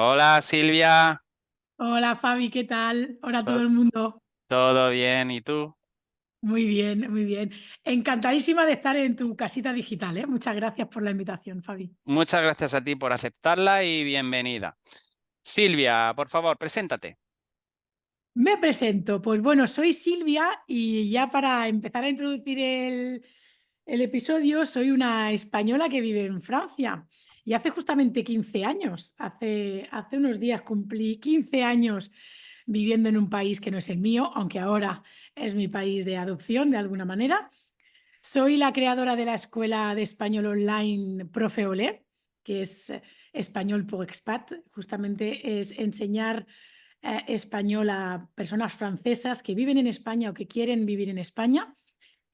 Hola Silvia, Hola Fabi, ¿qué tal? Hola a todo To- el mundo. ¿todo bien? ¿Y tú? Muy bien, muy bien. Encantadísima de estar en tu casita digital, ¿eh? Muchas gracias por la invitación, Fabi. Muchas gracias a ti por aceptarla y bienvenida. Silvia, por favor, preséntate. Me presento, pues bueno, soy Silvia y ya para empezar a introducir el episodio, soy una española que vive en Francia y hace justamente 15 años, hace unos días cumplí 15 años viviendo en un país que no es el mío, aunque ahora es mi país de adopción de alguna manera. Soy la creadora de la escuela de español online Profe Olé, que es español por expat. Justamente es enseñar español a personas francesas que viven en España o que quieren vivir en España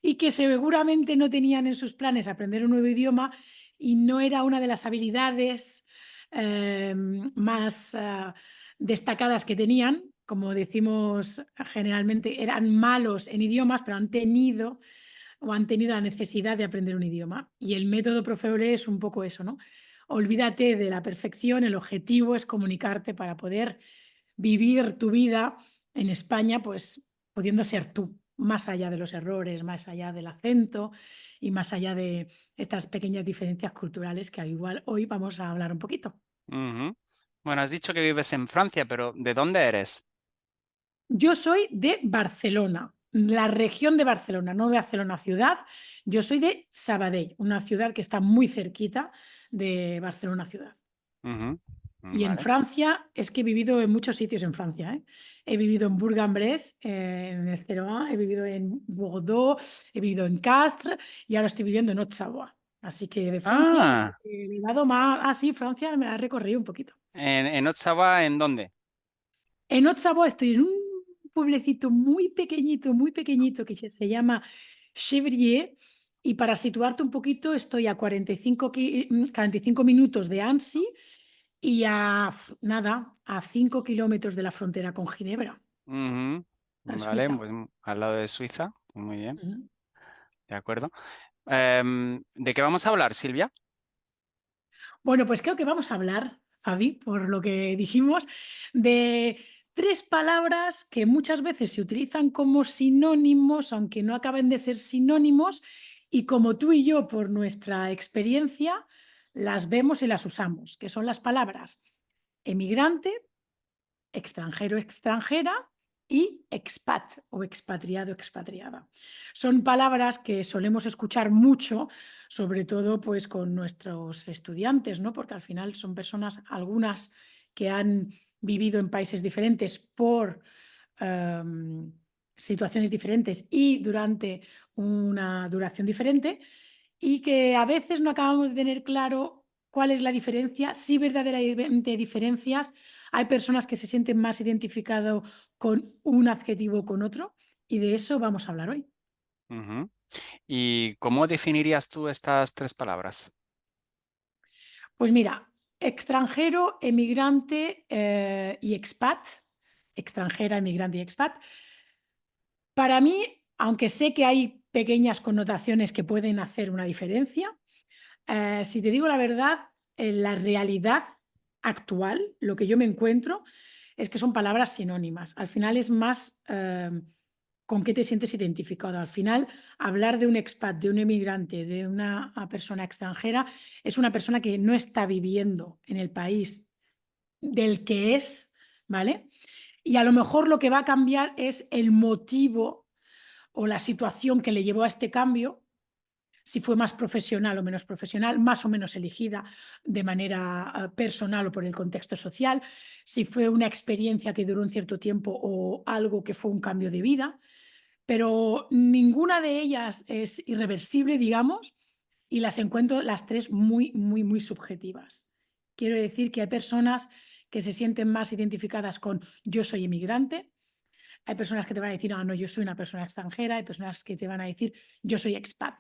y que seguramente no tenían en sus planes aprender un nuevo idioma y no era una de las habilidades más destacadas que tenían. Como decimos generalmente, eran malos en idiomas, pero han tenido la necesidad de aprender un idioma. Y el método Profeore es un poco eso, ¿no? Olvídate de la perfección, el objetivo es comunicarte para poder vivir tu vida en España, pues pudiendo ser tú, más allá de los errores, más allá del acento y más allá de estas pequeñas diferencias culturales que igual hoy vamos a hablar un poquito. Ujú. Bueno, has dicho que vives en Francia, pero ¿de dónde eres? Yo soy de Barcelona, la región de Barcelona, no de Barcelona ciudad. Yo soy de Sabadell, una ciudad que está muy cerquita de Barcelona ciudad. Ujú. Y en Vale. Francia, es que he vivido en muchos sitios en Francia, ¿eh? He vivido en Bourg-en-Bresse, en el 0A, he vivido en Bordeaux, he vivido en Castres y ahora estoy viviendo en Haute-Savoie. Así que de Francia, sí Ah, que le he dado más. Ah, sí, Francia me ha recorrido un poquito. ¿en Ottawa, en dónde? En Haute-Savoie estoy en un pueblecito muy pequeñito que se llama Chevrier. Y para situarte un poquito, estoy a 45 minutos de Annecy y nada, a 5 kilómetros de la frontera con Ginebra, Ujú. a Vale, Suiza. pues al lado de Suiza. Muy bien, Ujú. de acuerdo. ¿De qué vamos a hablar, Silvia? Bueno, pues creo que vamos a hablar, Fabi, por lo que dijimos, de tres palabras que muchas veces se utilizan como sinónimos, aunque no acaben de ser sinónimos, y como tú y yo, por nuestra experiencia, las vemos y las usamos, que son las palabras emigrante, extranjero, extranjera y expat o expatriado, expatriada. Son palabras que solemos escuchar mucho, sobre todo pues con nuestros estudiantes, ¿no? Porque al final son personas, algunas que han vivido en países diferentes por situaciones diferentes y durante una duración diferente y que a veces no acabamos de tener claro cuál es la diferencia, si verdaderamente hay diferencias. Hay personas que se sienten más identificados con un adjetivo o con otro y de eso vamos a hablar hoy. Ujú. ¿Y cómo definirías tú estas tres palabras? Pues mira, extranjero, emigrante y expat, extranjera, emigrante y expat. Para mí, aunque sé que hay pequeñas connotaciones que pueden hacer una diferencia, si te digo la verdad, en la realidad actual, lo que yo me encuentro es que son palabras sinónimas. Al final es más con qué te sientes identificado. Al final, hablar de un expat, de un emigrante, de una persona extranjera, es una persona que no está viviendo en el país del que es, ¿vale? Y a lo mejor lo que va a cambiar es el motivo o la situación que le llevó a este cambio, si fue más profesional o menos profesional, más o menos elegida de manera personal o por el contexto social, si fue una experiencia que duró un cierto tiempo o algo que fue un cambio de vida, pero ninguna de ellas es irreversible, digamos, y las encuentro las tres muy subjetivas. Quiero decir que hay personas que se sienten más identificadas con yo soy inmigrante, hay personas que te van a decir, ah, no, yo soy una persona extranjera, hay personas que te van a decir, yo soy expat.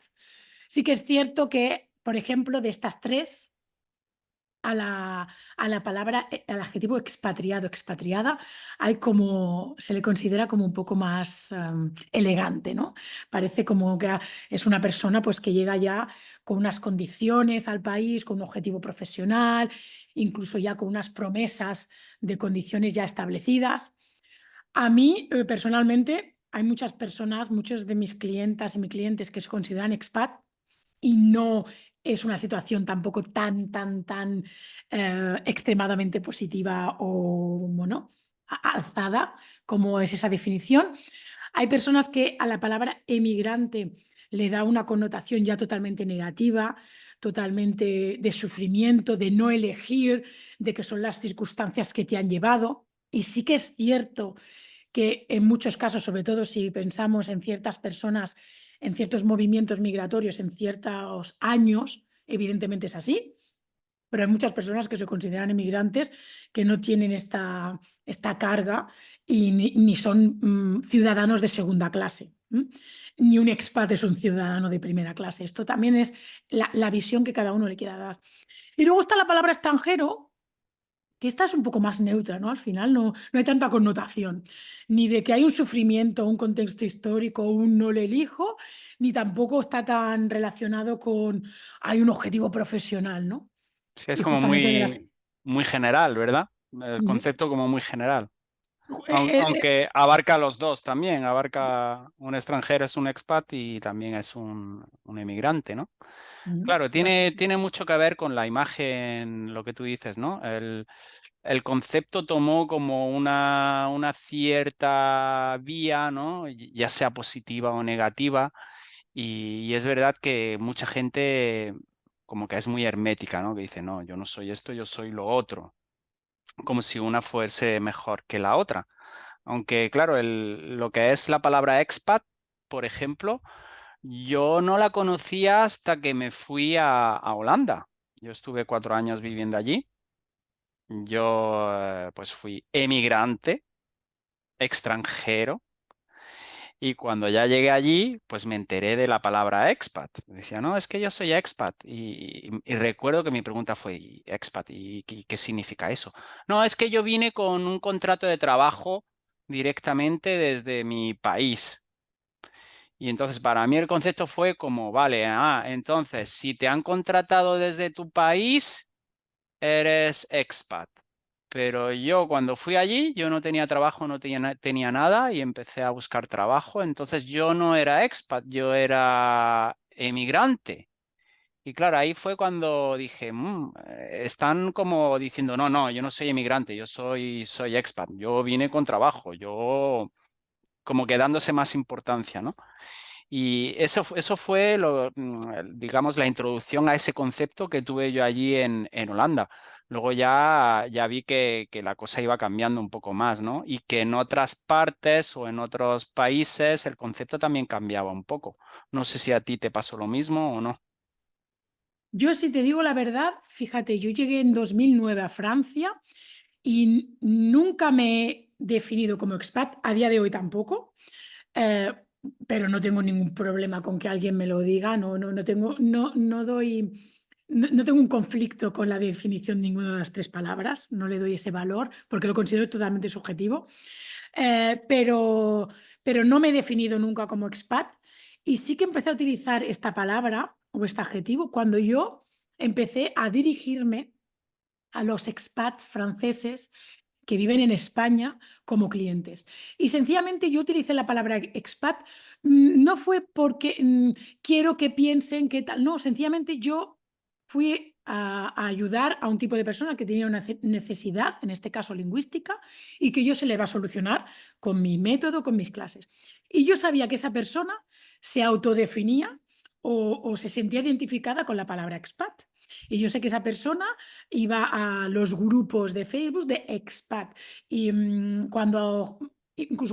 Sí que es cierto que, por ejemplo, de estas tres, a la palabra, al adjetivo expatriado, expatriada, hay como, se le considera como un poco más elegante, ¿no? Parece como que es una persona pues que llega ya con unas condiciones al país, con un objetivo profesional incluso ya con unas promesas de condiciones ya establecidas. A mí, personalmente, hay muchas personas, muchos de mis clientas y mis clientes que se consideran expat y no es una situación tampoco tan extremadamente positiva o, bueno, alzada como es esa definición. Hay personas que a la palabra emigrante le da una connotación ya totalmente negativa, totalmente de sufrimiento, de no elegir, de que son las circunstancias que te han llevado. Y sí que es cierto que en muchos casos, sobre todo si pensamos en ciertas personas, en ciertos movimientos migratorios, en ciertos años, evidentemente es así, pero hay muchas personas que se consideran inmigrantes que no tienen esta carga y ni son ciudadanos de segunda clase. Ni un expat es un ciudadano de primera clase. Esto también es la visión que cada uno le quiera dar. Y luego está la palabra extranjero, que esta es un poco más neutra, ¿no? Al final no hay tanta connotación, ni de que hay un sufrimiento, un contexto histórico, un no le elijo, ni tampoco está tan relacionado con hay un objetivo profesional, ¿no? Sí, es Y como justamente de las... muy general, ¿verdad? El Ujú. concepto como muy general. Eh, Aunque abarca los dos también, abarca un extranjero es un expat y también es un emigrante, ¿no? Claro, exactamente. tiene mucho que ver con la imagen, lo que tú dices, ¿no? El concepto tomó como una cierta vía, ¿no? Ya sea positiva o negativa, y es verdad que mucha gente como que es muy hermética, ¿no? Que dice, no, yo no soy esto, yo soy lo otro, como si una fuese mejor que la otra. Aunque, claro, lo que es la palabra expat, por ejemplo, yo no la conocía hasta que me fui a Holanda. Yo estuve 4 años viviendo allí. Yo, pues fui emigrante, extranjero, y cuando ya llegué allí, pues me enteré de la palabra expat. Decía, no, es que yo soy expat. Y recuerdo que mi pregunta fue, "¿Y expat? ¿Y qué significa eso? No, es que yo vine con un contrato de trabajo directamente desde mi país. Y entonces para mí el concepto fue como, vale, entonces si te han contratado desde tu país, eres expat. Pero yo cuando fui allí, yo no tenía trabajo, no tenía nada y empecé a buscar trabajo. Entonces yo no era expat, yo era emigrante. Y claro, ahí fue cuando dije, están como diciendo, no, no, yo no soy emigrante, soy expat, yo vine con trabajo, yo como que dándose más importancia, ¿no? Y eso fue, digamos, la introducción a ese concepto que tuve yo allí en Holanda. Luego ya vi que la cosa iba cambiando un poco más, ¿no? Y que en otras partes o en otros países el concepto también cambiaba un poco. No sé si a ti te pasó lo mismo o no. Yo, si te digo la verdad, fíjate, yo llegué en 2009 a Francia y nunca me he definido como expat, a día de hoy tampoco. Eh, pero no tengo ningún problema con que alguien me lo diga, no tengo, no doy, no tengo un conflicto con la definición de ninguna de las tres palabras, no le doy ese valor porque lo considero totalmente subjetivo. Eh, pero, pero no me he definido nunca como expat y sí que empecé a utilizar esta palabra o este adjetivo cuando yo empecé a dirigirme a los expats franceses que viven en España como clientes. Y sencillamente yo utilicé la palabra expat, no fue porque quiero que piensen que tal, no, sencillamente yo fui a ayudar a un tipo de persona que tenía una necesidad, en este caso lingüística, y que yo se le va a solucionar con mi método, con mis clases. Y yo sabía que esa persona se autodefinía o se sentía identificada con la palabra expat. Y yo sé que esa persona iba a los grupos de Facebook de expat y incluso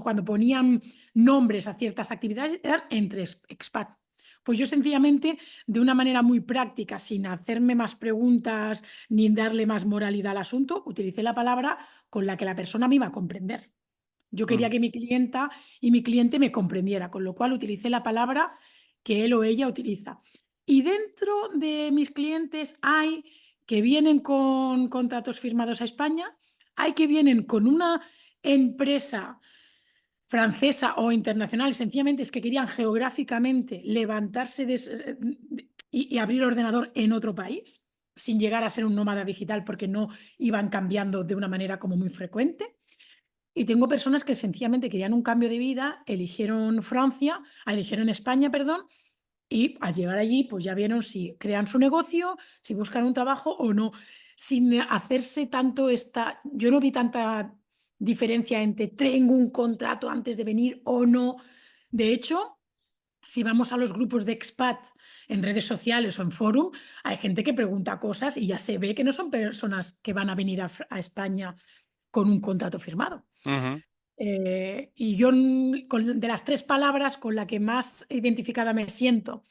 cuando ponían nombres a ciertas actividades eran entre expat. Pues yo sencillamente, de una manera muy práctica, sin hacerme más preguntas ni darle más moralidad al asunto, utilicé la palabra con la que la persona me iba a comprender. Yo quería Mm. que mi clienta y mi cliente me comprendiera, con lo cual utilicé la palabra que él o ella utiliza. Y dentro de mis clientes hay que vienen con contratos firmados a España, hay que vienen con una empresa francesa o internacional, sencillamente es que querían geográficamente levantarse y abrir ordenador en otro país. sin llegar a ser un nómada digital porque no iban cambiando de una manera como muy frecuente. Y tengo personas que sencillamente querían un cambio de vida, eligieron Francia, eligieron España, perdón, y al llegar allí, pues ya vieron si crean su negocio, si buscan un trabajo o no, sin hacerse tanto esta. Yo no vi tanta diferencia entre tengo un contrato antes de venir o no. De hecho, si vamos a los grupos de expat en redes sociales o en forum, hay gente que pregunta cosas y ya se ve que no son personas que van a venir a España con un contrato firmado. Ujú. Y yo, de las tres palabras con la que más identificada me siento,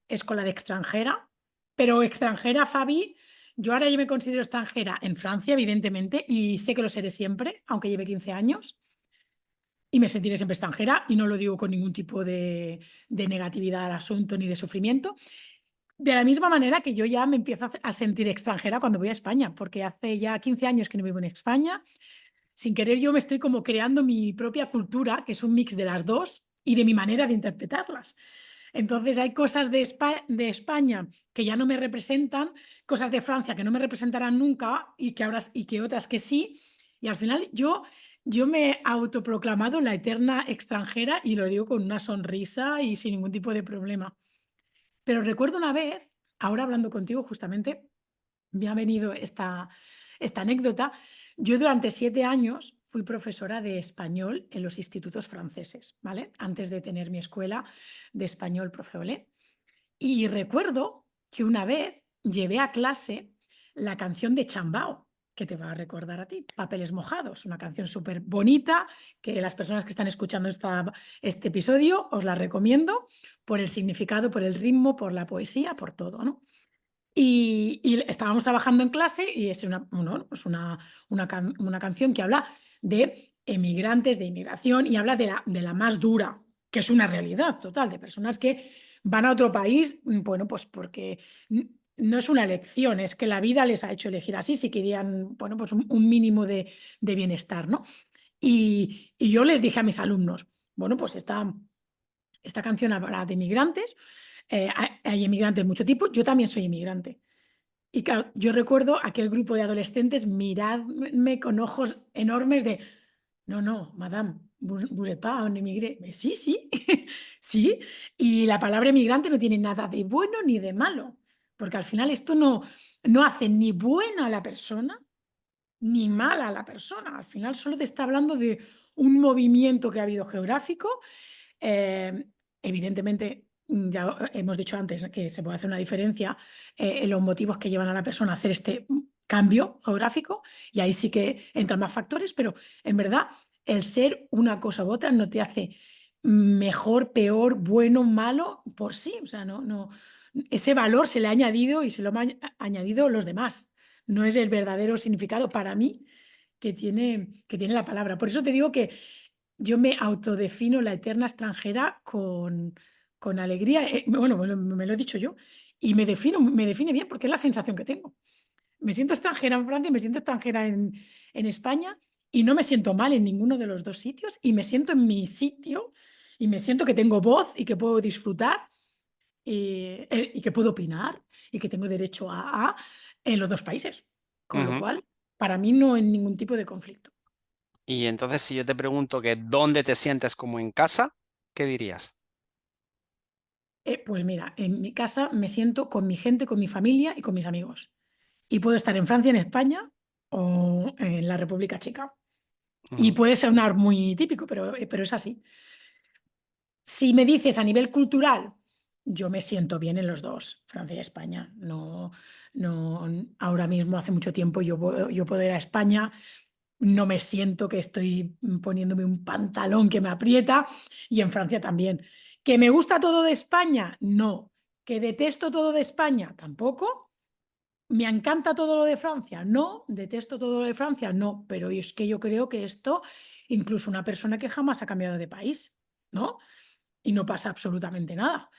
es con la de extranjera, pero extranjera, Fabi, yo ahora ya me considero extranjera en Francia, evidentemente, y sé que lo seré siempre, aunque lleve 15 años, y me sentiré siempre extranjera, y no lo digo con ningún tipo de negatividad al asunto ni de sufrimiento. De la misma manera que yo ya me empiezo a sentir extranjera cuando voy a España, porque hace ya 15 años que no vivo en España. Sin querer yo me estoy como creando mi propia cultura, que es un mix de las dos y de mi manera de interpretarlas. Entonces hay cosas de España que ya no me representan, cosas de Francia que no me representarán nunca y que otras que sí. Y al final yo me he autoproclamado la eterna extranjera y lo digo con una sonrisa y sin ningún tipo de problema. Pero recuerdo una vez, ahora hablando contigo justamente, me ha venido esta anécdota. Yo durante 7 años fui profesora de español en los institutos franceses, ¿vale? Antes de tener mi escuela de español Profe Olé. Y recuerdo que una vez llevé a clase la canción de Chambao, que te va a recordar a ti, Papeles Mojados, una canción súper bonita que las personas que están escuchando este episodio os la recomiendo por el significado, por el ritmo, por la poesía, por todo, ¿no? Y estábamos trabajando en clase y es pues una canción que habla de emigrantes, de inmigración y habla de la más dura, que es una realidad total, de personas que van a otro país, bueno, pues porque no es una elección, es que la vida les ha hecho elegir así si querían, bueno, pues un mínimo de bienestar, ¿no? Y yo les dije a mis alumnos, bueno, pues esta canción habla de inmigrantes, hay inmigrantes de mucho tipo, yo también soy inmigrante. Y claro, yo recuerdo aquel grupo de adolescentes mirarme con ojos enormes de, no, no, madame, vous n'êtes pas un immigré. Sí, sí, sí. Y la palabra inmigrante no tiene nada de bueno ni de malo, porque al final esto no hace ni buena a la persona ni mala a la persona. Al final solo te está hablando de un movimiento que ha habido geográfico. Eh, Evidentemente, ya hemos dicho antes que se puede hacer una diferencia en los motivos que llevan a la persona a hacer este cambio geográfico, y ahí sí que entran más factores, pero en verdad el ser una cosa u otra no te hace mejor, peor, bueno, malo por sí. O sea, ese valor se le ha añadido y se lo han añadido los demás. No es el verdadero significado para mí que tiene la palabra. Por eso te digo que yo me autodefino la eterna extranjera con alegría. Bueno, me lo he dicho yo. Y me define bien porque es la sensación que tengo. Me siento extranjera en Francia, me siento extranjera en España y no me siento mal en ninguno de los dos sitios y me siento en mi sitio y me siento que tengo voz y que puedo disfrutar y que puedo opinar y que tengo derecho en los dos países. Con lo Ujú. cual, para mí no hay ningún tipo de conflicto. Y entonces, si yo te pregunto que dónde te sientes como en casa, ¿qué dirías? Pues mira, en mi casa me siento con mi gente, con mi familia y con mis amigos. Y puedo estar en Francia, en España o en la República Checa. Y Ujú. puede sonar muy típico, pero es así. Si me dices a nivel cultural, yo me siento bien en los dos, Francia y España. No, no, ahora mismo, hace mucho tiempo, yo puedo ir a España, no me siento que estoy poniéndome un pantalón que me aprieta, y en Francia también. ¿Que me gusta todo de España? No. ¿Que detesto todo de España? Tampoco. ¿Me encanta todo lo de Francia? No. ¿Detesto todo lo de Francia? No. Pero es que yo creo que esto, incluso una persona que jamás ha cambiado de país, ¿no? Y no pasa absolutamente nada.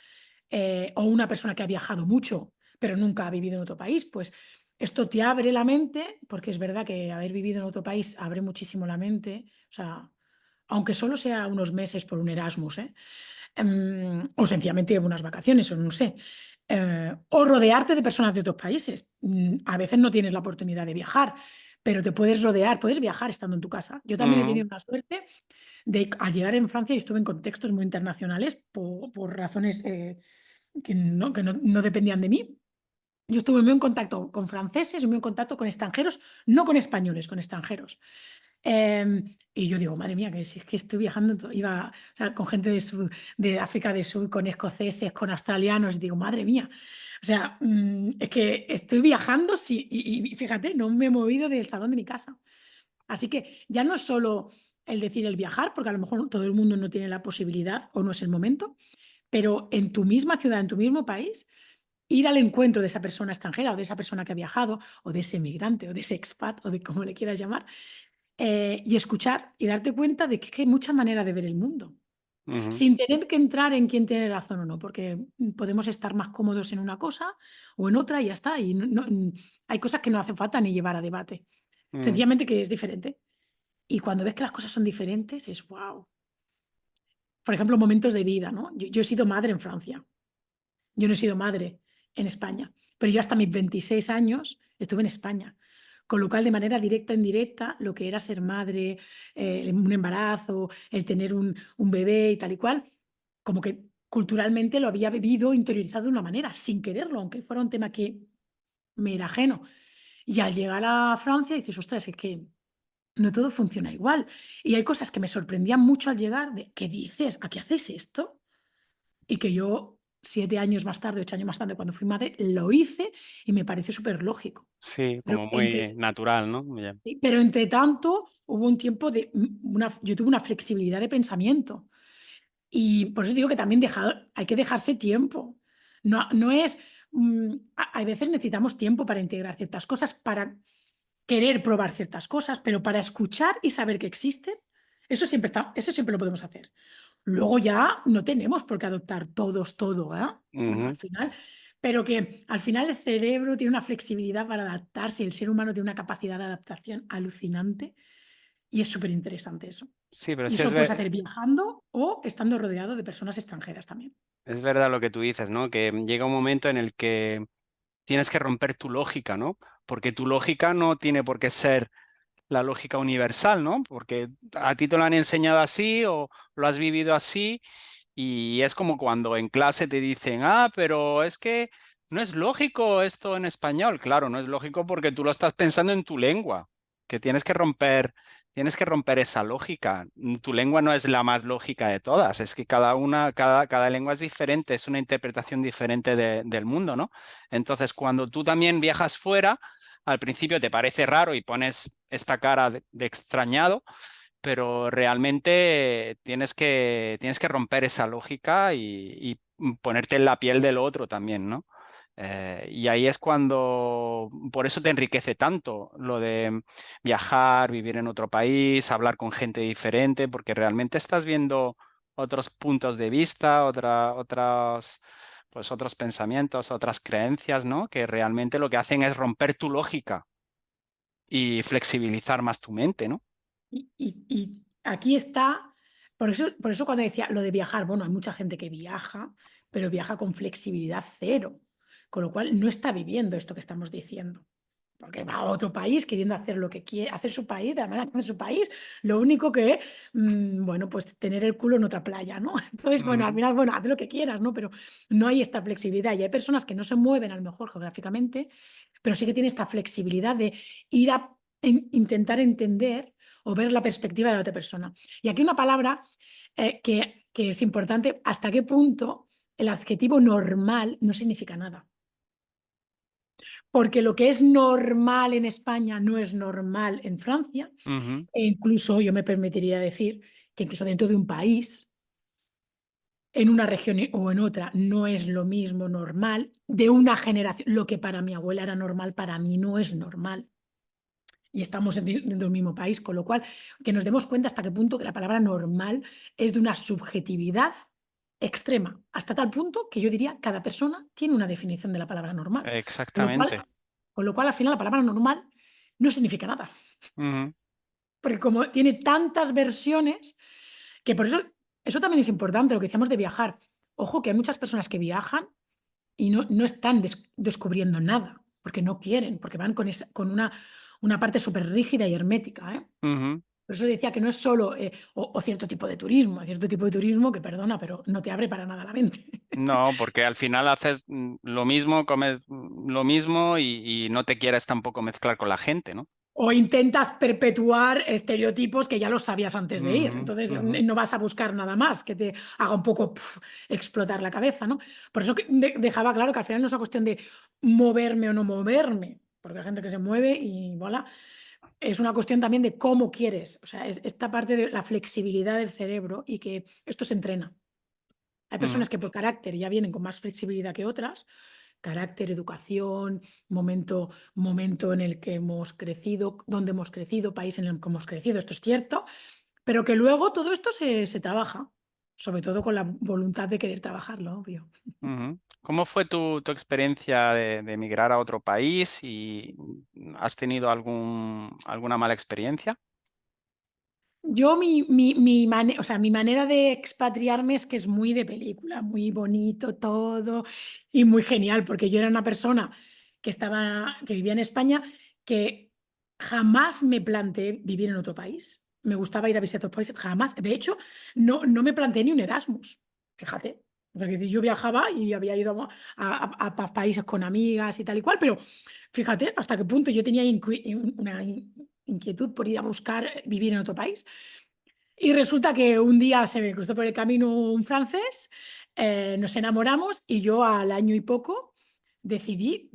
O una persona que ha viajado mucho, pero nunca ha vivido en otro país, pues esto te abre la mente, porque es verdad que haber vivido en otro país abre muchísimo la mente, o sea, aunque solo sea unos meses por un Erasmus, o sencillamente unas vacaciones, o no sé. o rodearte de personas de otros países. A veces no tienes la oportunidad de viajar, pero te puedes rodear, puedes viajar estando en tu casa. Yo también he Ujú, tenido la suerte de, al llegar en Francia, y estuve en contextos muy internacionales por razones que no dependían de mí. Yo estuve muy en contacto con franceses, muy en contacto con extranjeros, no con españoles, con extranjeros. Y yo digo, madre mía, que si es que estoy viajando, iba, o sea, con gente de África del Sur, con escoceses, con australianos, y digo, madre mía. O sea, es que estoy viajando sí, y fíjate, no me he movido del salón de mi casa. Así que ya no es solo el decir el viajar, porque a lo mejor todo el mundo no tiene la posibilidad o no es el momento, pero en tu misma ciudad, en tu mismo país, ir al encuentro de esa persona extranjera o de esa persona que ha viajado o de ese migrante o de ese expat o de como le quieras llamar, y escuchar y darte cuenta de que hay muchas maneras de ver el mundo, ujú, sin tener que entrar en quién tiene razón o no, porque podemos estar más cómodos en una cosa o en otra y ya está. Y hay cosas que no hace falta ni llevar a debate, ujú. sencillamente que es diferente. Y cuando ves que las cosas son diferentes, es wow. Por ejemplo, momentos de vida, ¿no? Yo he sido madre en Francia, yo no he sido madre en España, pero yo hasta mis 26 años estuve en España. Con lo cual, de manera directa o indirecta, lo que era ser madre, un embarazo, el tener un bebé y tal y cual, como que culturalmente lo había vivido, interiorizado de una manera, sin quererlo, aunque fuera un tema que me era ajeno. Y al llegar a Francia dices, ostras, es que no todo funciona igual. Y hay cosas que me sorprendían mucho al llegar, de, ¿qué dices? ¿A qué haces esto? Y que yo, 7 años más tarde, 8 años más tarde, cuando fui madre, lo hice y me pareció súper lógico. Sí, Pero como muy entre, natural, ¿no? Ya. sí, pero entre tanto, hubo un tiempo yo tuve una flexibilidad de pensamiento. Y por eso digo que también hay que dejarse tiempo. No es, a veces necesitamos tiempo para integrar ciertas cosas, para querer probar ciertas cosas, pero para escuchar y saber que existen, eso siempre lo podemos hacer. Luego ya no tenemos por qué adoptar todos todo, ¿eh? Al Ujú. final, pero que al final el cerebro tiene una flexibilidad para adaptarse, el ser humano tiene una capacidad de adaptación alucinante y es súper interesante eso. Sí, pero Y sí eso lo puedes hacer viajando o estando rodeado de personas extranjeras también. es verdad lo que tú dices, ¿no? Que llega un momento en el que tienes que romper tu lógica, ¿no? Porque tu lógica no tiene por qué ser la lógica universal, ¿no? Porque a ti te lo han enseñado así o lo has vivido así y es como cuando en clase te dicen, ah, pero es que no es lógico esto en español. Claro, no es lógico porque tú lo estás pensando en tu lengua, que tienes que romper esa lógica. Tu lengua no es la más lógica de todas, es que cada lengua es diferente, es una interpretación diferente del mundo, ¿no? Entonces, cuando tú también viajas fuera, al principio te parece raro y pones esta cara de extrañado, pero realmente tienes que romper esa lógica y ponerte en la piel del otro también, ¿no? Y ahí es cuando, por eso te enriquece tanto lo de viajar, vivir en otro país, hablar con gente diferente, porque realmente estás viendo otros puntos de vista, pues otros pensamientos, otras creencias, ¿no? Que realmente lo que hacen es romper tu lógica y flexibilizar más tu mente, ¿no? Y aquí está, por eso cuando decía lo de viajar, bueno, hay mucha gente que viaja, pero viaja con flexibilidad cero, con lo cual no está viviendo esto que estamos diciendo. Porque va a otro país queriendo hacer lo que quiere, hacer su país, de la manera que hace su país, lo único que, bueno, pues tener el culo en otra playa, ¿no? Entonces, bueno, al Ujú. final, bueno, haz lo que quieras, ¿no? Pero no hay esta flexibilidad. Y hay personas que no se mueven a lo mejor geográficamente, pero sí que tienen esta flexibilidad de ir a intentar entender o ver la perspectiva de la otra persona. Y aquí una palabra que es importante, hasta qué punto el adjetivo normal no significa nada. Porque lo que es normal en España no es normal en Francia, Ujú. e incluso yo me permitiría decir que incluso dentro de un país, en una región o en otra, no es lo mismo normal de una generación. Lo que para mi abuela era normal, para mí no es normal. Y estamos dentro del mismo país, con lo cual que nos demos cuenta hasta qué punto que la palabra normal es de una subjetividad extrema, hasta tal punto que yo diría cada persona tiene una definición de la palabra normal. Con lo cual, Exactamente. con lo cual al final la palabra normal no significa nada, Ujú. porque como tiene tantas versiones, que por eso también es importante lo que decíamos de viajar. Ojo que hay muchas personas que viajan y no están descubriendo nada, porque no quieren, porque van con una parte súper rígida y hermética, ¿eh? Ujú. Por eso decía que no es solo, o cierto tipo de turismo, hay cierto tipo de turismo que, perdona, pero no te abre para nada la mente. No, porque al final haces lo mismo, comes lo mismo y no te quieres tampoco mezclar con la gente, ¿no? O intentas perpetuar estereotipos que ya los sabías antes de ir. Ujú, Entonces, ujú, no vas a buscar nada más que te haga un poco explotar la cabeza, ¿no? Por eso que dejaba claro que al final no es una cuestión de moverme o no moverme, porque hay gente que se mueve y voilà. Es una cuestión también de cómo quieres. O sea, es esta parte de la flexibilidad del cerebro y que esto se entrena. Hay ujú, personas que por carácter ya vienen con más flexibilidad que otras, carácter, educación, momento en el que hemos crecido, dónde hemos crecido, país en el que hemos crecido, esto es cierto, pero que luego todo esto se trabaja, sobre todo con la voluntad de querer trabajarlo, obvio. ujú. ¿Cómo fue tu experiencia de emigrar a otro país y has tenido alguna mala experiencia? Yo mi manera de expatriarme es que es muy de película, muy bonito todo y muy genial, porque yo era una persona que vivía en España, que jamás me planteé vivir en otro país. Me gustaba ir a visitar otros países, jamás. De hecho, no me planteé ni un Erasmus, fíjate. O sea, que yo viajaba y había ido a países con amigas y tal y cual, pero fíjate hasta qué punto yo tenía una inquietud por ir a buscar vivir en otro país. Y resulta que un día se me cruzó por el camino un francés, nos enamoramos y yo al año y poco decidí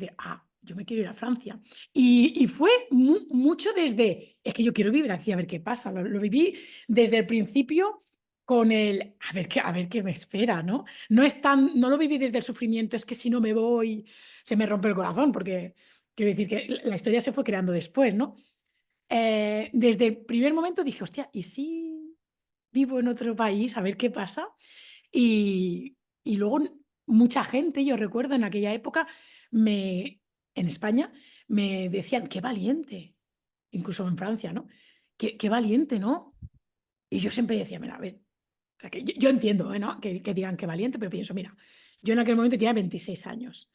yo me quiero ir a Francia. Y fue mucho desde, es que yo quiero vivir aquí a ver qué pasa. Lo viví desde el principio con el, a ver qué me espera, ¿no? No lo viví desde el sufrimiento, es que si no me voy, se me rompe el corazón, porque quiero decir que la historia se fue creando después, ¿no? Desde el primer momento dije, hostia, ¿y si vivo en otro país? A ver qué pasa. Y luego mucha gente, yo recuerdo en aquella época, en España, me decían, qué valiente, incluso en Francia, ¿no? Qué valiente, ¿no? Y yo siempre decía, mira, a ver, o sea, que yo entiendo, ¿no? Que digan qué valiente, pero pienso, mira, yo en aquel momento tenía 26 años.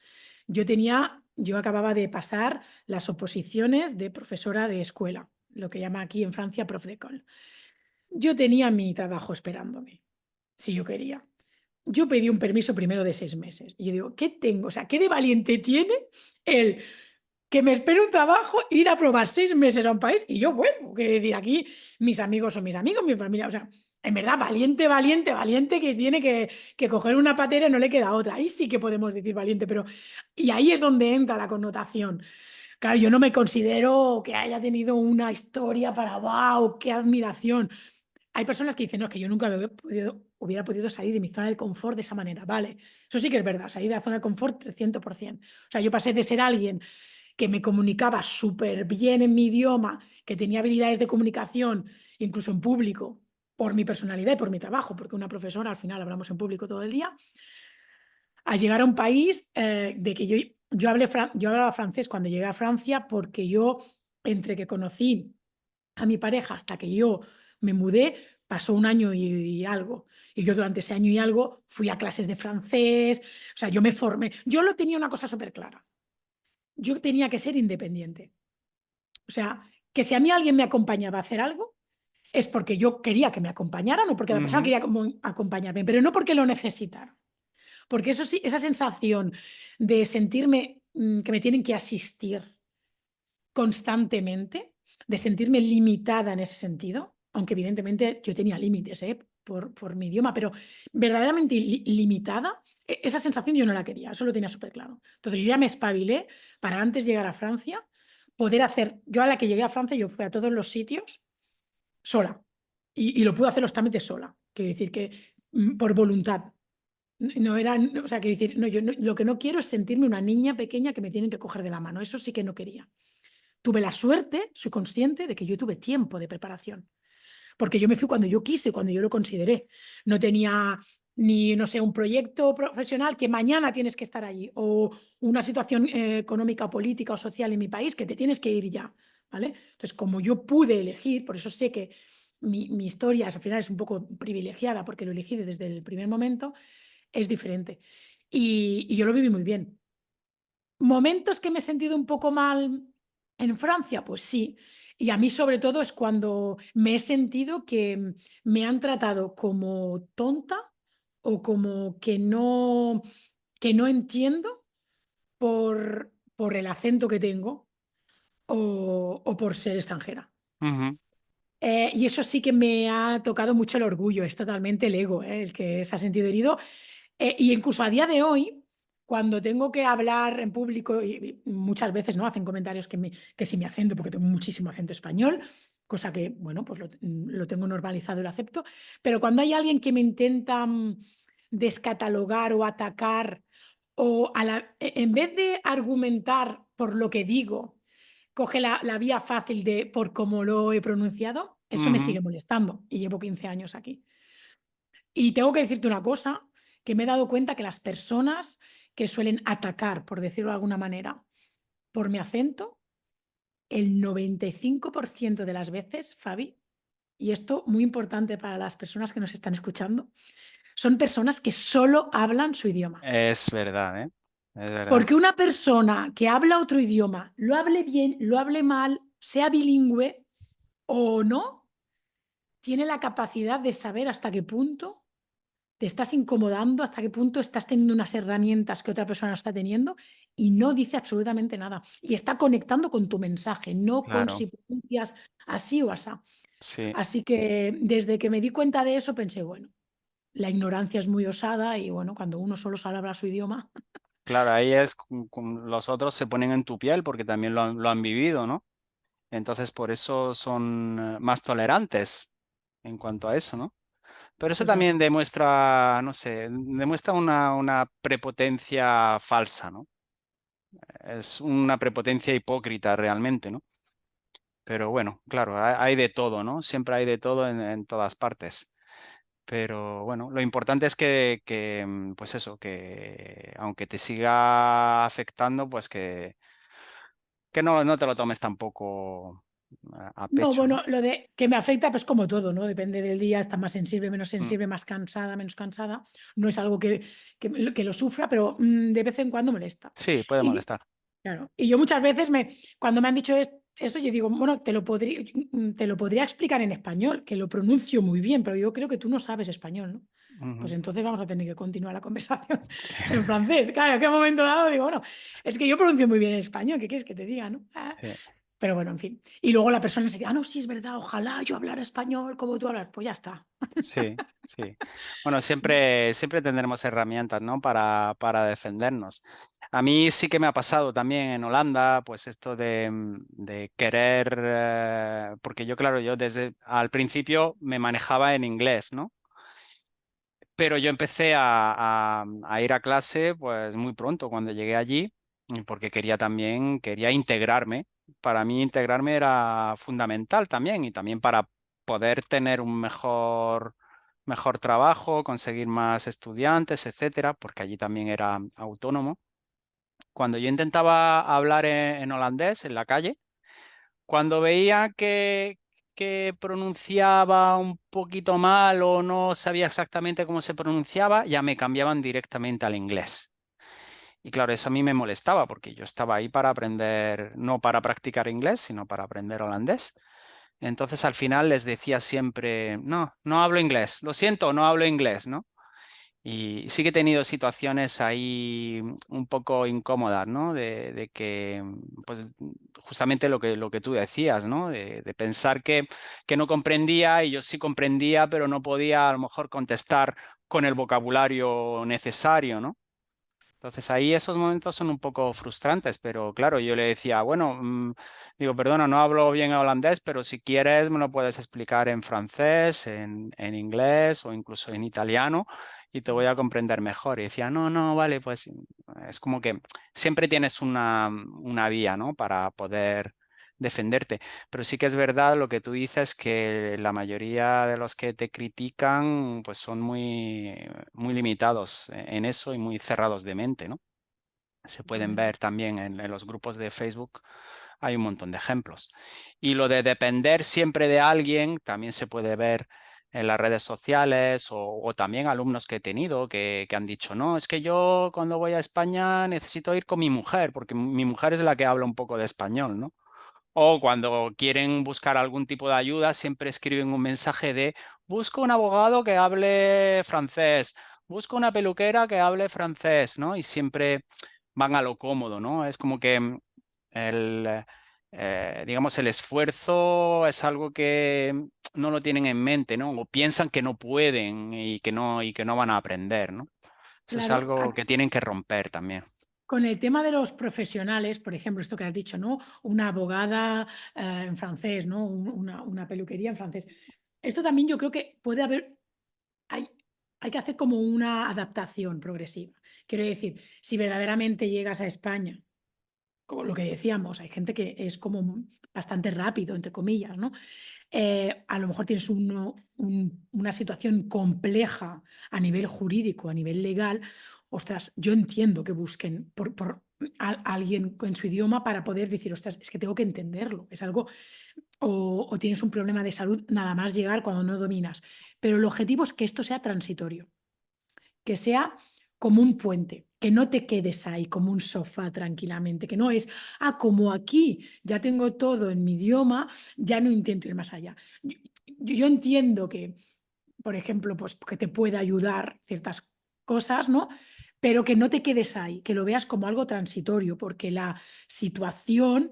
Yo acababa de pasar las oposiciones de profesora de escuela, lo que llama aquí en Francia prof de école. Yo tenía mi trabajo esperándome, si yo quería. Yo pedí un permiso primero de 6 meses. Y yo digo, ¿qué tengo? O sea, ¿qué de valiente tiene el que me espere un trabajo, ir a probar 6 meses a un país y yo vuelvo? Que decir, aquí mis amigos son mis amigos, mi familia. O sea, en verdad, valiente, valiente, valiente que tiene que coger una patera y no le queda otra. Ahí sí que podemos decir valiente, pero. Y ahí es donde entra la connotación. Claro, yo no me considero que haya tenido una historia para wow, qué admiración. Hay personas que dicen, no, es que yo nunca hubiera podido salir de mi zona de confort de esa manera. Vale, eso sí que es verdad, salir de la zona de confort 300%. O sea, yo pasé de ser alguien que me comunicaba súper bien en mi idioma, que tenía habilidades de comunicación, incluso en público, por mi personalidad y por mi trabajo, porque una profesora al final hablamos en público todo el día, a llegar a un país de que yo hablaba francés cuando llegué a Francia, porque yo, entre que conocí a mi pareja hasta que yo me mudé, pasó un año y algo. Y yo durante ese año y algo fui a clases de francés, o sea, yo me formé. Yo lo tenía una cosa súper clara. Yo tenía que ser independiente. O sea, que si a mí alguien me acompañaba a hacer algo, es porque yo quería que me acompañaran o porque la persona Ujú, quería acompañarme, pero no porque lo necesitara. Porque eso sí, esa sensación de sentirme que me tienen que asistir constantemente, de sentirme limitada en ese sentido, aunque evidentemente yo tenía límites por mi idioma, pero verdaderamente limitada, esa sensación yo no la quería, eso lo tenía súper claro. Entonces yo ya me espabilé para antes de llegar a Francia, poder hacer, yo a la que llegué a Francia, yo fui a todos los sitios sola y lo pude hacer los trámites sola, quiero decir que por voluntad. No era, o sea, quiero decir, no, lo que no quiero es sentirme una niña pequeña que me tienen que coger de la mano, eso sí que no quería. Tuve la suerte, soy consciente de que yo tuve tiempo de preparación, porque yo me fui cuando yo quise, cuando yo lo consideré. No tenía ni, no sé, un proyecto profesional que mañana tienes que estar allí o una situación económica, política o social en mi país que te tienes que ir ya, ¿vale? Entonces, como yo pude elegir, por eso sé que mi historia al final es un poco privilegiada porque lo elegí desde el primer momento, es diferente. y yo lo viví muy bien. ¿Momentos que me he sentido un poco mal en Francia? Pues sí. Y a mí sobre todo es cuando me he sentido que me han tratado como tonta o como que no entiendo por el acento que tengo o por ser extranjera. Ujú. Y eso sí que me ha tocado mucho el orgullo, es totalmente el ego, el que se ha sentido herido. Y incluso a día de hoy, cuando tengo que hablar en público, y muchas veces no hacen comentarios que si mi acento, porque tengo muchísimo acento español, cosa que, bueno, pues lo tengo normalizado y lo acepto, pero cuando hay alguien que me intenta descatalogar o atacar, en vez de argumentar por lo que digo, coge la vía fácil de por cómo lo he pronunciado, eso me Ujú. sigue molestando y llevo 15 años aquí. Y tengo que decirte una cosa, que me he dado cuenta que las personas que suelen atacar, por decirlo de alguna manera, por mi acento, el 95% de las veces, Fabi, y esto muy importante para las personas que nos están escuchando, son personas que solo hablan su idioma. Es verdad, ¿eh? Es verdad. Porque una persona que habla otro idioma, lo hable bien, lo hable mal, sea bilingüe o no, tiene la capacidad de saber hasta qué punto te estás incomodando, hasta qué punto estás teniendo unas herramientas que otra persona no está teniendo y no dice absolutamente nada. Y está conectando con tu mensaje, no con Claro, si pronuncias así o asá. sí. Así que desde que me di cuenta de eso pensé, bueno, la ignorancia es muy osada y bueno, cuando uno solo sabe hablar su idioma, Claro, ahí es los otros se ponen en tu piel porque también lo han vivido, ¿no? Entonces por eso son más tolerantes en cuanto a eso, ¿no? Pero eso total. también demuestra, no sé, demuestra una prepotencia falsa, ¿no? Es una prepotencia hipócrita realmente, ¿no? Pero bueno, claro, hay de todo, ¿no? Siempre hay de todo en todas partes. Pero bueno, lo importante es pues eso, que aunque te siga afectando, pues que no te lo tomes tampoco a No, pecho, ¿no? bueno, lo de que me afecta, pues como todo, ¿no? Depende del día, está más Mm. sensible, más cansada, menos cansada. No es algo que lo sufra, pero de vez en cuando molesta. Sí, puede Y molestar. claro, y yo muchas veces cuando me han dicho eso, yo digo, bueno, te lo podría explicar en español, que lo pronuncio muy bien, pero yo creo que tú no sabes español, ¿no? Pues Ujú. entonces vamos a tener que continuar la conversación en francés. Claro, en qué momento dado digo, bueno, es que yo pronuncio muy bien el español, ¿qué quieres que te diga, no? Sí. Pero bueno, en fin. Y luego la persona se queda, ah, no, sí, es verdad, ojalá yo hablara español como tú hablas. Pues ya está. Sí, sí. Bueno, siempre tendremos herramientas, ¿no? Para defendernos. A mí sí que me ha pasado también en Holanda, pues esto de querer, porque yo, claro, yo desde al principio me manejaba en inglés, ¿no? Pero yo empecé a ir a clase, pues muy pronto cuando llegué allí, porque quería integrarme. Para mí integrarme era fundamental también y también para poder tener un mejor trabajo, conseguir más estudiantes, etcétera, porque allí también era autónomo. Cuando yo intentaba hablar en holandés en la calle, cuando veía que pronunciaba un poquito mal o no sabía exactamente cómo se pronunciaba, ya me cambiaban directamente al inglés. Y claro, eso a mí me molestaba porque yo estaba ahí para aprender, no para practicar inglés, sino para aprender holandés. Entonces al final les decía siempre, no, no hablo inglés, lo siento, no hablo inglés, ¿no? Y sí que he tenido situaciones ahí un poco incómodas, ¿no? De que, pues, justamente lo que tú decías, ¿no? De pensar que no comprendía y yo sí comprendía, pero no podía a lo mejor contestar con el vocabulario necesario, ¿no? Entonces ahí esos momentos son un poco frustrantes, pero claro, yo le decía, bueno, digo, perdona, no hablo bien holandés, pero si quieres me lo puedes explicar en francés, en inglés o incluso en italiano y te voy a comprender mejor. Y decía, no, no, vale, pues es como que siempre tienes una vía, ¿no? Para poder defenderte. Pero sí que es verdad lo que tú dices, que la mayoría de los que te critican pues son muy limitados en eso y muy cerrados de mente, ¿no? Se pueden Totalmente. ver también en los grupos de Facebook, hay un montón de ejemplos. Y lo de depender siempre de alguien también se puede ver en las redes sociales o también alumnos que he tenido que han dicho, no, es que yo cuando voy a España necesito ir con mi mujer, porque mi mujer es la que habla un poco de español, ¿no? O cuando quieren buscar algún tipo de ayuda, siempre escriben un mensaje de busco un abogado que hable francés, busco una peluquera que hable francés, ¿no? Y siempre van a lo cómodo, ¿no? Es como que el, digamos, el esfuerzo es algo que no lo tienen en mente, ¿no? O piensan que no pueden y que no van a aprender, ¿no? Eso es Claro, algo que tienen que romper también. con el tema de los profesionales, por ejemplo, esto que has dicho, ¿no? Una abogada en francés, ¿no? Una peluquería en francés. Esto también yo creo que puede haber, hay, hay que hacer como una adaptación progresiva. Quiero decir, si verdaderamente llegas a España, como lo que decíamos, hay gente que es como bastante rápido, entre comillas, ¿no? A lo mejor tienes una situación compleja a nivel jurídico, a nivel legal. Ostras, yo entiendo que busquen por alguien en su idioma para poder decir, ostras, es que tengo que entenderlo. Es algo, o tienes un problema de salud nada más llegar cuando no dominas. Pero el objetivo es que esto sea transitorio, que sea como un puente, que no te quedes ahí como un sofá tranquilamente, que no es, como aquí ya tengo todo en mi idioma, ya no intento ir más allá. Yo entiendo que, por ejemplo, pues que te pueda ayudar ciertas cosas, ¿no? Pero que no te quedes ahí, que lo veas como algo transitorio, porque la situación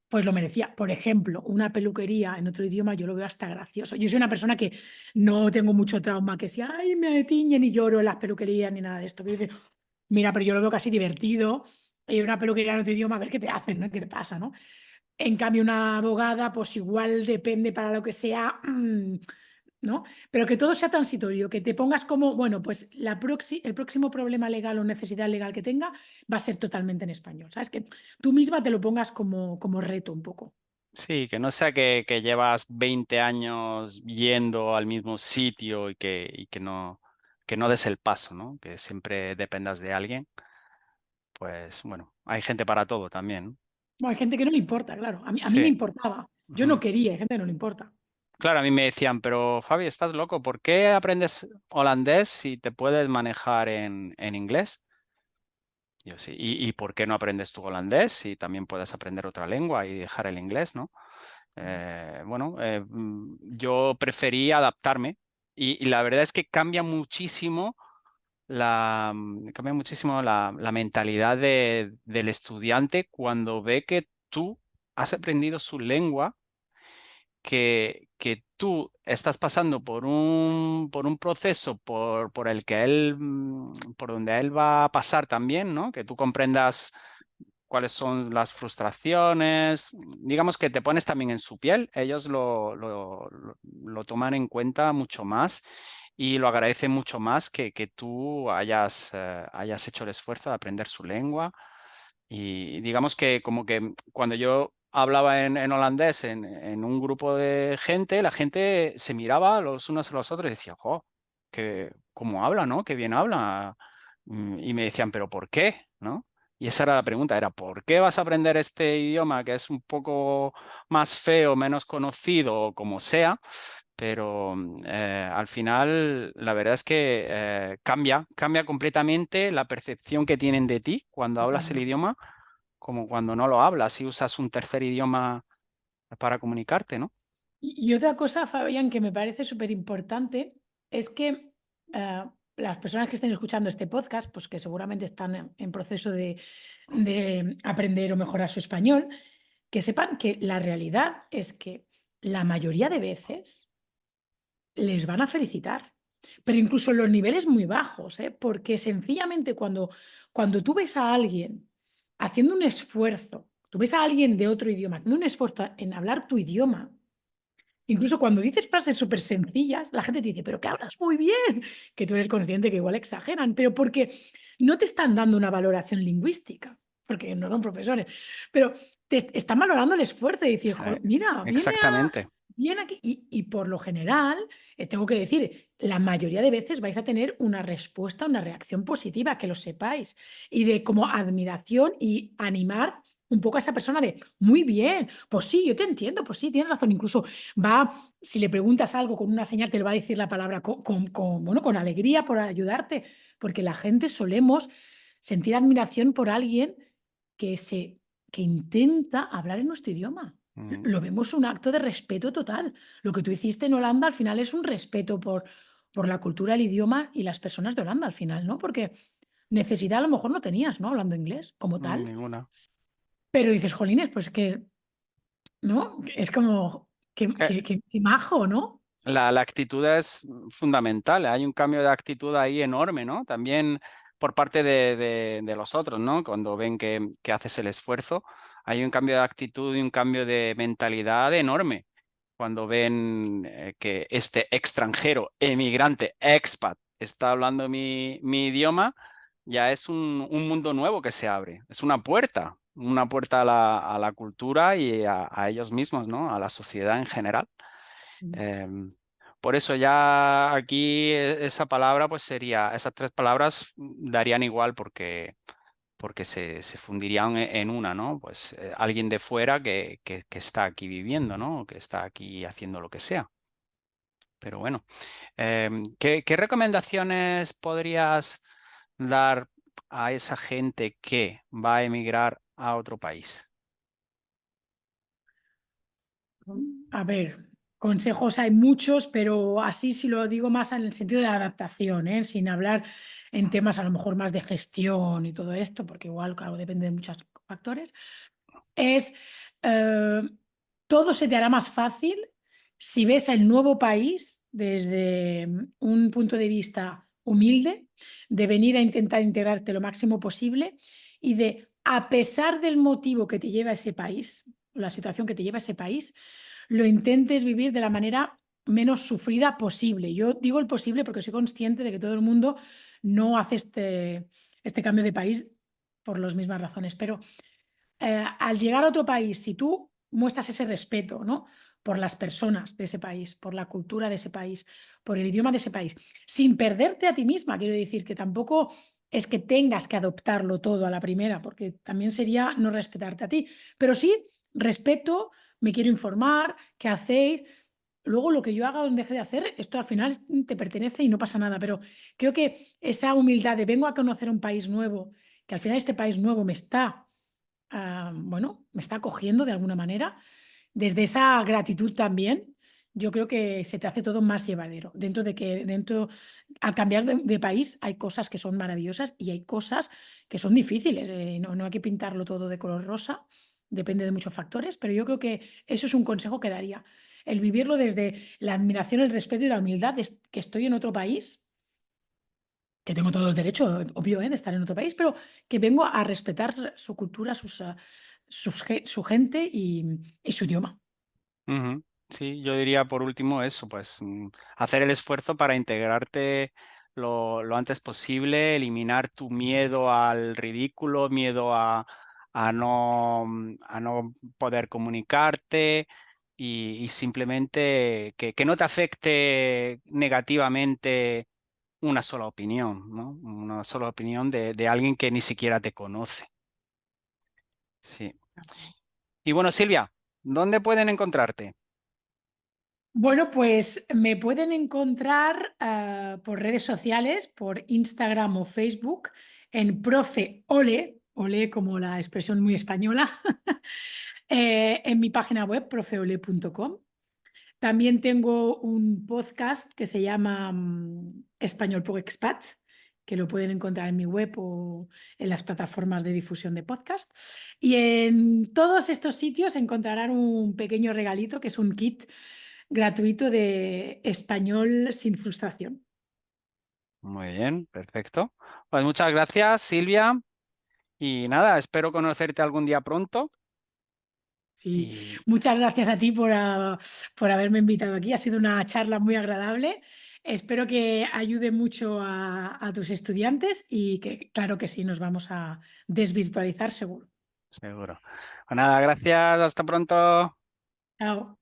pues lo merecía. Por ejemplo, una peluquería en otro idioma yo lo veo hasta gracioso. Yo soy una persona que no tengo mucho trauma, que si, ay, me tiñen y lloro en las peluquerías ni nada de esto. Pero dice, mira, pero yo lo veo casi divertido. Ir a una peluquería en otro idioma a ver qué te hacen, ¿no? ¿Qué te pasa, no? En cambio, una abogada, pues igual depende para lo que sea, ¿no? Pero que todo sea transitorio, que te pongas como, bueno, pues el próximo problema legal o necesidad legal que tenga va a ser totalmente en español. ¿Sabes? Que tú misma te lo pongas como reto un poco. Sí, que no sea que llevas 20 años yendo al mismo sitio que no des el paso, ¿no? Que siempre dependas de alguien. Pues bueno, hay gente para todo también, ¿no? Bueno, hay gente que no le importa, claro. A mí me Sí. importaba. Yo no Ujú. quería, hay gente que no le importa. Claro, a mí me decían, pero Fabi, estás loco, ¿por qué aprendes holandés si te puedes manejar en inglés? Yo sí. ¿Y por qué no aprendes tu holandés si también puedes aprender otra lengua y dejar el inglés, ¿no? Bueno, yo preferí adaptarme y la verdad es que cambia muchísimo la mentalidad del estudiante cuando ve que tú has aprendido su lengua, que tú estás pasando por un proceso por el que él, por donde él va a pasar también, ¿no? Que tú comprendas cuáles son las frustraciones, digamos que te pones también en su piel, ellos lo toman en cuenta mucho más y lo agradecen mucho más que tú hayas hecho el esfuerzo de aprender su lengua. Y digamos que como que cuando yo hablaba en holandés en un grupo de gente, la gente se miraba los unos a los otros y decía, jo, cómo habla, ¿no? Qué bien habla. Y me decían, ¿pero por qué? ¿No? Y esa era la pregunta, era ¿por qué vas a aprender este idioma que es un poco más feo, menos conocido o como sea? Pero al final la verdad es que cambia completamente la percepción que tienen de ti cuando hablas el Totalmente. idioma como cuando no lo hablas y usas un tercer idioma para comunicarte, ¿no? Y otra cosa, Fabián, que me parece súper importante es que las personas que estén escuchando este podcast, pues que seguramente están en proceso de aprender o mejorar su español, que sepan que la realidad es que la mayoría de veces les van a felicitar, pero incluso en los niveles muy bajos, ¿eh? Porque sencillamente cuando tú ves a alguien haciendo un esfuerzo, tú ves a alguien de otro idioma haciendo un esfuerzo en hablar tu idioma, incluso cuando dices frases súper sencillas, la gente te dice, pero que hablas muy bien, que tú eres consciente que igual exageran, pero porque no te están dando una valoración lingüística, porque no son profesores, pero te están valorando el esfuerzo y decir, Eh, "Joder, mira, Exactamente. viene aquí". Y por lo general, tengo que decir, la mayoría de veces vais a tener una respuesta, una reacción positiva, que lo sepáis, y de como admiración y animar un poco a esa persona de, muy bien, pues sí, yo te entiendo, pues sí, tienes razón. Incluso va, si le preguntas algo con una señal, te lo va a decir la palabra bueno, con alegría por ayudarte, porque la gente solemos sentir admiración por alguien que, que intenta hablar en nuestro idioma. Mm, Lo vemos un acto de respeto total. Lo que tú hiciste en Holanda al final es un respeto por la cultura, el idioma y las personas de Holanda al final, ¿no? Porque necesidad a lo mejor no tenías, ¿no? Hablando inglés como tal. ninguna. Pero dices, jolines, pues que, ¿no? Es como, Eh, qué majo, ¿no? La actitud es fundamental, hay un cambio de actitud ahí enorme, ¿no? También por parte de los otros, ¿no? Cuando ven que haces el esfuerzo, hay un cambio de actitud y un cambio de mentalidad enorme. Cuando ven que este extranjero, emigrante, expat, está hablando mi idioma, ya es un mundo nuevo que se abre, es una puerta a la cultura y a ellos mismos, ¿no? A la sociedad en general. Em, por eso ya aquí esa palabra, pues sería, esas tres palabras darían igual porque se fundirían en una, ¿no? Pues alguien de fuera que está aquí viviendo, ¿no? Que está aquí haciendo lo que sea. Pero bueno, ¿qué recomendaciones podrías dar a esa gente que va a emigrar a otro país? A ver, consejos hay muchos, pero así si lo digo más en el sentido de la adaptación, ¿eh? Sin hablar en temas a lo mejor más de gestión y todo esto, porque igual, claro, depende de muchos factores. Es eh, todo se te hará más fácil si ves el nuevo país desde un punto de vista humilde, de venir a intentar integrarte lo máximo posible y de, a pesar del motivo que te lleva a ese país, o la situación que te lleva a ese país, lo intentes vivir de la manera menos sufrida posible. Yo digo el posible porque soy consciente de que todo el mundo no hace este cambio de país por las mismas razones, pero al llegar a otro país, si tú muestras ese respeto, ¿no? Por las personas de ese país, por la cultura de ese país, por el idioma de ese país, sin perderte a ti misma, quiero decir que tampoco es que tengas que adoptarlo todo a la primera, porque también sería no respetarte a ti, pero sí respeto, me quiero informar, qué hacéis. Luego lo que yo haga o deje de hacer, esto al final te pertenece y no pasa nada, pero creo que esa humildad de vengo a conocer un país nuevo, que al final este país nuevo me está bueno, me está acogiendo de alguna manera. Desde esa gratitud también, yo creo que se te hace todo más llevadero. Dentro de que al cambiar de país, hay cosas que son maravillosas y hay cosas que son difíciles. No hay que pintarlo todo de color rosa, depende de muchos factores, pero yo creo que eso es un consejo que daría. El vivirlo desde la admiración, el respeto y la humildad de que estoy en otro país, que tengo todo el derecho, obvio, de estar en otro país, pero que vengo a respetar su cultura, su gente y su idioma. Ujú. Sí, yo diría por último eso, pues hacer el esfuerzo para integrarte lo antes posible, eliminar tu miedo al ridículo, miedo a no poder comunicarte y simplemente que no te afecte negativamente una sola opinión, ¿no? Una sola opinión de alguien que ni siquiera te conoce. Sí. Y bueno, Silvia, ¿dónde pueden encontrarte? Bueno, pues me pueden encontrar por redes sociales, por Instagram o Facebook, en Profe Ole, Ole como la expresión muy española, en mi página web, profeole.com. También tengo un podcast que se llama Español por Expat, que lo pueden encontrar en mi web o en las plataformas de difusión de podcast. Y en todos estos sitios encontrarán un pequeño regalito que es un kit gratuito de español sin frustración. Muy bien, perfecto. Pues muchas gracias, Silvia. Y nada, espero conocerte algún día pronto. Sí, Y muchas gracias a ti por haberme invitado aquí. Ha sido una charla muy agradable. Espero que ayude mucho a tus estudiantes y que, claro que sí, nos vamos a desvirtualizar seguro. seguro. Pues nada, gracias, hasta pronto. Chao.